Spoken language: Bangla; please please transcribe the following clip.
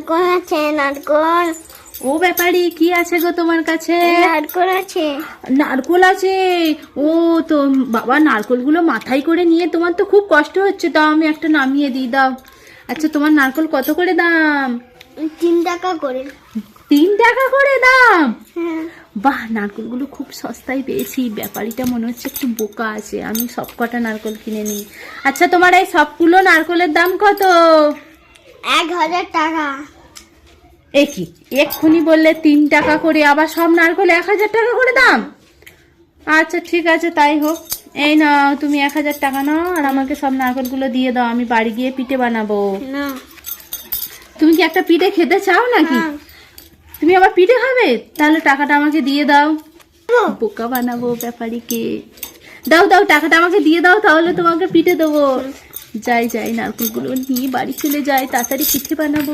নারকোল আছে, নারকোল। ও ব্যাপারী, কি আছে গো তোমার কাছে? নারকোল আছে। নারকোল আছে? ও তো বাবা, নারকোলগুলো মাথায় করে নিয়ে তোমার তো খুব কষ্ট হচ্ছে, তাও আমি একটা নামিয়ে দিই, দাও। আচ্ছা, তোমার নারকোল কত করে দাম? 3 টাকা করে। 3 টাকা করে দাম? হ্যাঁ। বাহ, নারকোলগুলো খুব সস্তায় পেয়েছি। ব্যাপারীটা মনে হচ্ছে একটু বোকা আছে, আমি সব কটা নারকোল কিনে নিই। আচ্ছা, তোমার এই সবগুলো নারকোলের দাম কত? 1000 টাকা। এ কি, এক্ষুনি বললে 3 টাকা করে, আবার সব নারকোল 1000 টাকা করে দাম? আচ্ছা ঠিক আছে, তাই হোক। এই নাও, তুমি 1000 টাকা নাও, আর আমাকে সব নারকোলগুলো দিয়ে দাও, আমি বাড়ি গিয়ে পিঠে বানাবো। না। তুমি কি একটা পিঠে খেতে চাও নাকি? হ্যাঁ। তুমি আবার পিঠে খাবে? তাহলে টাকাটা আমাকে দিয়ে দাও। বোকা বানাবো ব্যাপারীকে। দাও দাও, টাকাটা আমাকে দিয়ে দাও, তাহলে তোমাকে পিঠে দেবো। যাই যাই, নারকেলগুলো নিয়ে বাড়ি চলে যাই, তাড়াতাড়ি পিঠে বানাবো।